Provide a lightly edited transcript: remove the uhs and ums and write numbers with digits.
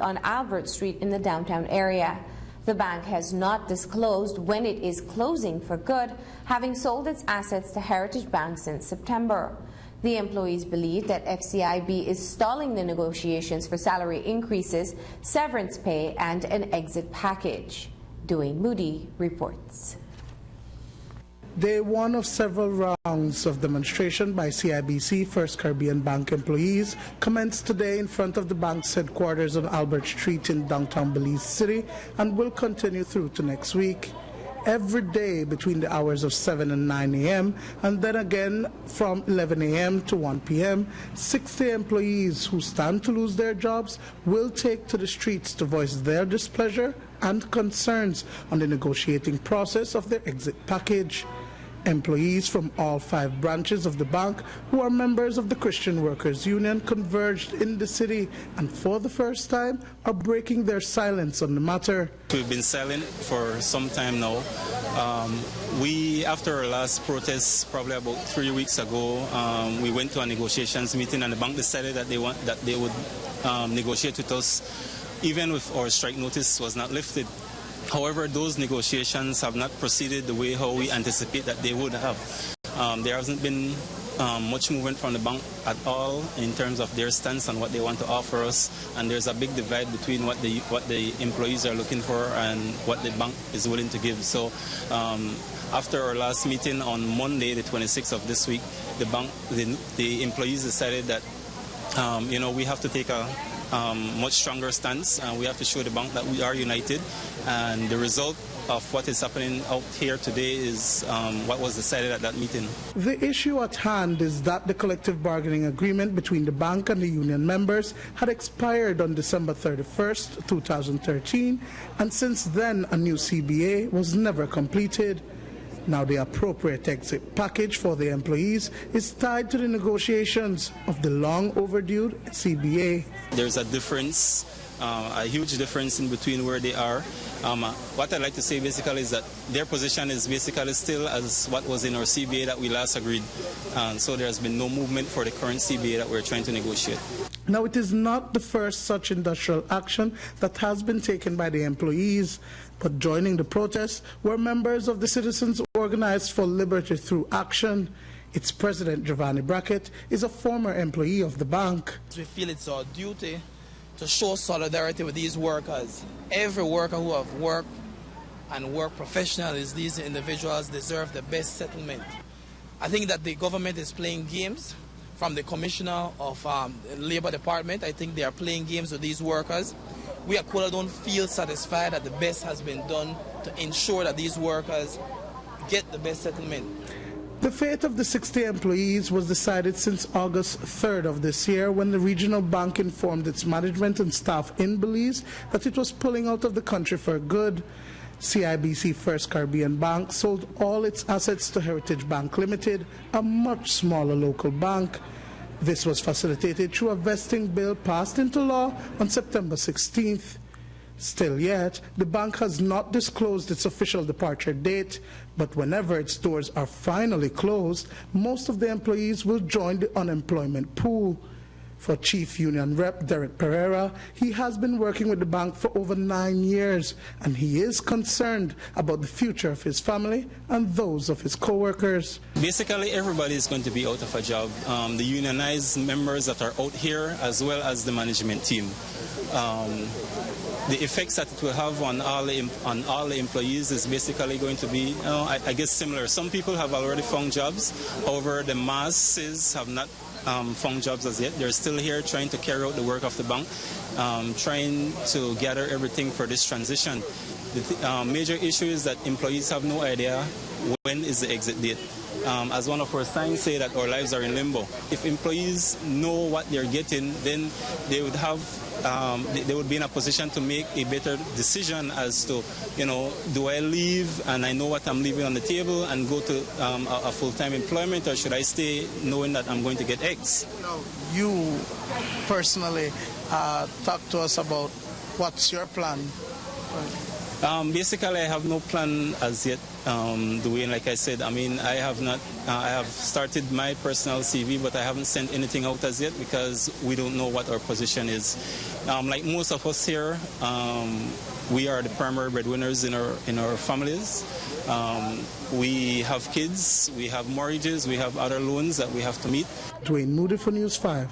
on Albert Street in the downtown area. The bank has not disclosed when it is closing for good, having sold its assets to Heritage Bank since September. The employees believe that FCIB is stalling the negotiations for salary increases, severance pay, and an exit package. Dwayne Moody reports. Day one of several rounds of demonstration by CIBC First Caribbean Bank employees commenced today in front of the bank's headquarters on Albert Street in downtown Belize City and will continue through to next week. Every day between the hours of 7 and 9 a.m. and then again from 11 a.m. to 1 p.m., 60 employees who stand to lose their jobs will take to the streets to voice their displeasure and concerns on the negotiating process of their exit package. Employees from all 5 branches of the bank who are members of the Christian Workers Union converged in the city and for the first time are breaking their silence on the matter. We've been silent for some time now. After our last protest, probably about 3 weeks ago, we went to a negotiations meeting and the bank decided that they would negotiate with us even if our strike notice was not lifted. However, those negotiations have not proceeded the way how we anticipate that they would have. There hasn't been much movement from the bank at all in terms of their stance on what they want to offer us, and there's a big divide between what the employees are looking for and what the bank is willing to give. So after our last meeting on Monday, the 26th of this week, the employees decided that we have to take a much stronger stance, and we have to show the bank that we are united, and the result of what is happening out here today is what was decided at that meeting. The issue at hand is that the collective bargaining agreement between the bank and the union members had expired on December 31st, 2013, and since then a new CBA was never completed. Now the appropriate exit package for the employees is tied to the negotiations of the long overdue CBA. There's a difference, a huge difference in between where they are. What I'd like to say basically is that their position is basically still as what was in our CBA that we last agreed. So there has been no movement for the current CBA that we're trying to negotiate. Now, it is not the first such industrial action that has been taken by the employees, but joining the protest were members of the Citizens Organized for Liberty Through Action. Its president, Giovanni Brackett, is a former employee of the bank. We feel it's our duty to show solidarity with these workers. Every worker who have worked and work professionally, these individuals deserve the best settlement. I think that the government is playing games. From the Commissioner of the Labor Department, I think they are playing games with these workers. We at Kuala don't feel satisfied that the best has been done to ensure that these workers get the best settlement. The fate of the 60 employees was decided since August 3rd of this year, when the regional bank informed its management and staff in Belize that it was pulling out of the country for good. CIBC First Caribbean Bank sold all its assets to Heritage Bank Limited, a much smaller local bank. This was facilitated through a vesting bill passed into law on September 16th. Still yet, the bank has not disclosed its official departure date, but whenever its doors are finally closed, most of the employees will join the unemployment pool. For Chief Union Rep Derek Pereira, he has been working with the bank for over 9 years, and he is concerned about the future of his family and those of his co-workers. Basically, everybody is going to be out of a job. The unionized members that are out here, as well as the management team. The effects that it will have on all the employees is basically going to be, I guess, similar. Some people have already found jobs. However, the masses have not found jobs as yet. They're still here trying to carry out the work of the bank, trying to gather everything for this transition. The major issue is that employees have no idea when is the exit date. As one of our signs say, that our lives are in limbo. If employees know what they're getting, then they would have they would be in a position to make a better decision as to, do I leave and I know what I'm leaving on the table and go to a full-time employment, or should I stay knowing that I'm going to get X? You personally talk to us about what's your plan. Basically, I have no plan as yet. Dwayne, like I said, I have started my personal CV, but I haven't sent anything out as yet because we don't know what our position is. Like most of us here, we are the primary breadwinners in our families. We have kids, we have mortgages, we have other loans that we have to meet. Dwayne Moody for News 5.